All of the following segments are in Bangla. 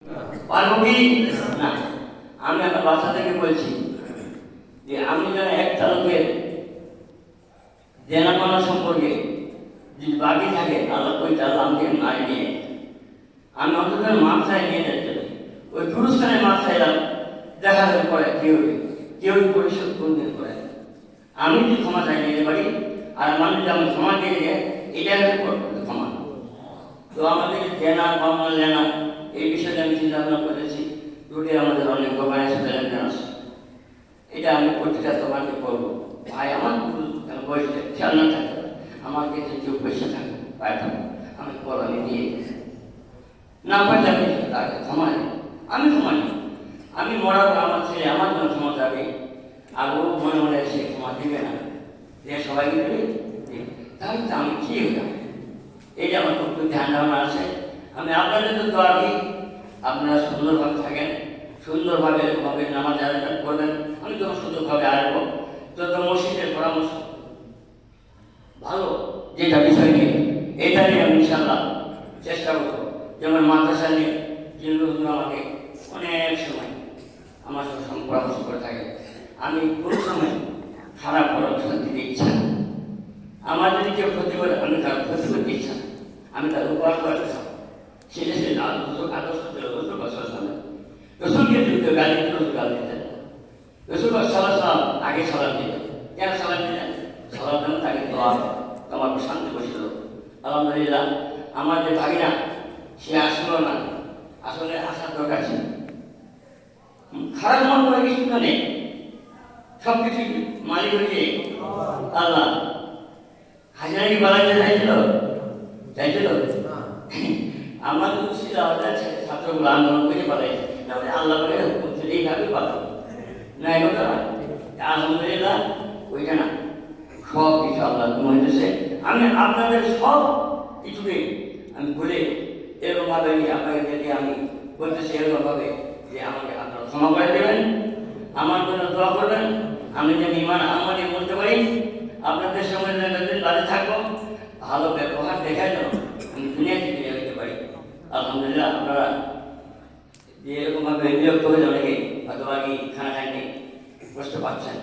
পারবো কি না? আমি আমার বাসা থেকে বলছি যে আমি যেন একটা লোকের দেনাপানা সম্পর্কে যদি বাকি থাকে আল্লাহ ওইটা আল্লাহ আমাকে মারি নিয়ে আমি অন্তত মাথায় নিয়ে যাচ্ছি। ওই পুরস্কারে মাছ চাইলাম, দেখা যাবে পরে কেউ পরিশোধ কোনদিন করে। আমি যদি ক্ষমা চাই নিতে পারি আর মানুষ যদি আমি ক্ষমা দিয়ে দেয়, এটা ক্ষমা। তো আমাদের দেনা পাওনা লেনা এই বিষয়টা আমি চিন্তা ভাবনা করেছি। দুটি আমাদের অনেক গভর্নেন্স লেনদেন আছে, এটা আমি প্রতিটা তোমাকে করবো। ভাই আমার বয়সে খেয়াল না থাকে, আমাকে কেউ পয়সা থাকে পায় থাকবো, আমি আমি দিয়ে না পাইলে আমি তাকে ক্ষমা নেই, আমি ক্ষমা নিই। আমি মরার পর আমার ছেলে আমার জন্য ক্ষমা যাবে, আর ও মনে মনে সে ক্ষমা দিবে না, যে সবাইকে দেবে, তাহলে তো আমি কি হয়ে যাবো। এই যে আমার খুব ধ্যান ধারণা আছে। আমি আপনাদের তো দোয়া দিই আপনারা সুন্দরভাবে থাকেন, সুন্দরভাবে এরকমভাবে নামাজ আদায় করবেন। আমি তখন সুন্দরভাবে আসবো। যত মসজিদের পরামর্শ ভালো যেটা বিষয় নিয়ে এটা নিয়ে আমি ইনশাল্লাহ চেষ্টা করবো। যেমন মাদ্রাসা নিয়ে যিনি আমাকে অনেক সময় আমার সঙ্গে পরামর্শ করে থাকে, আমি কোনো সময় খারাপ পরামর্শ দিতে ইচ্ছা না। আমার যদি কেউ ক্ষতি করে আমি তার ক্ষতি করতে ইচ্ছা না, আমি তার উপহার করতে চাই। সেটা সে আদর্শ ছিল রসুলকে যদি গালি দিত, রসুল গালি দিতেন। রসুল সালাম আগে সালাম দিতেন। কেন সালাম দিলেন? সালাম দেন তাকে দোয়া তোমার শান্তি বসিল। আলহামদুলিল্লাহ আমার যে ভাগিনা সে আসলো না, আসলে আসার দরকার ছিল। খারাপ মন করে কিছু তো নেই, সবকিছু মালিক হয়েছে আল্লাহ। হাজিরা কি বাড়াইতে চাইছিল আমার তো ছিল ছাত্রগুলো আন্দোলন করে বাড়াইছে, তাহলে আল্লাহ বলে এইভাবে পাঠাবো না। এগুলো আলহামদুলিল্লাহ ওইটা না, সব কিছু আল্লাহ ঘুমাইতেছে। আমি আপনাদের সব কিছুকে আমি বলে এরকমভাবে আপনাকে যদি আমি বলতেছি এরকমভাবে যে আমাকে আপনারা ক্ষমা করে দেবেন, আমার জন্য দোয়া করবেন। আমি যেন ইমান আমলে বলতে পারি, আপনাদের সঙ্গে বাড়ি থাকবো, ভালো ব্যবহার দেখার জন্য আমি দুনিয়া থেকে যেতে পারি। আলহামদুলিল্লাহ আপনারা যে এরকমভাবে বিরক্ত হয়ে অনেকে হয়তো আগে খানা খায়নি, কষ্ট পাচ্ছেন।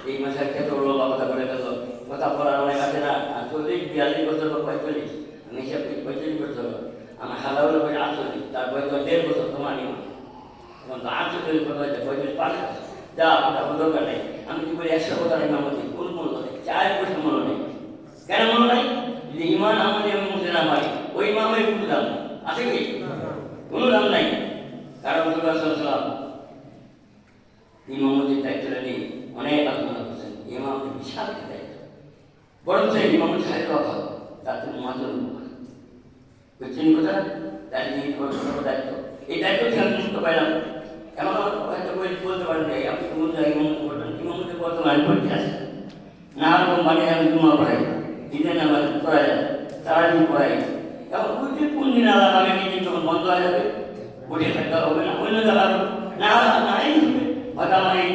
এই মাসের ক্ষেত্রে ওর বাবা কথা বলে গেল, কথা বলার অনেক আছে না, 40-42 বছর বা 45, আমি হিসাব 45 বছর, আমার হাজার হলো 48, তার বয়স 1.5 বছর তোমার নিয়ে এখন তো 48 কথা হয়েছে, 45 পাশ আছে। যা আপনার দরকার নেই। আমি কি বলি 100 কথা ইমামতি কোন মূল্য নেই, 4 পয়সা মূল্য নেই। কেন মূল্য নাই? যদি ইমান আমাদের আমি মুখে না পারি, ওই ইমামের কোনো দাম আছে কি? কোনো দাম নাই। কারণ সাল্লাম ইমামতির দায়িত্বটা নিয়ে অনেক আলোচনা করছেন। ইমামতির বিশাল একটা দায়িত্ব, বরঞ্চ ইমামতি সাহেব অভাব, তাতে মাত্র বুঝছেন কথা, তার নিয়ে দায়িত্ব। এই দায়িত্ব থেকে আমি মুক্ত পাইলাম। এমন হয়তো বলতে পারেন যে আপনি কোন জায়গায় ইমামতি করবেন, ইমামতি বর্তমানে পরীক্ষা আছে না, রকম মানে আমি জুমা পড়াই, ঈদের নামাজ পড়াই, তারাবি পড়াই। এখন ওই কোন দিন আলাদা আগে মিটিং তখন বন্ধ হয়ে যাবে, বসে থাকতে হবে না, অন্য জায়গা না নাই হবে। হয়তো আমার এই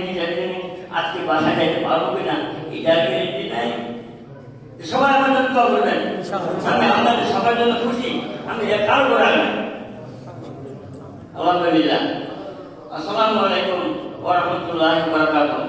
আজকে বাসায় যাইতে পারবো কিনা এটা গ্যারেন্টি নাই। সবাই আমার জন্য দোয়া করবেন, আমি আপনাদের সবার জন্য খুশি, আমি কারো করার নাই। আলহামদুলিল্লাহ। আসসালামু আলাইকুম ওয়া রাহমাতুল্লাহি ওয়া বারাকাতুহু।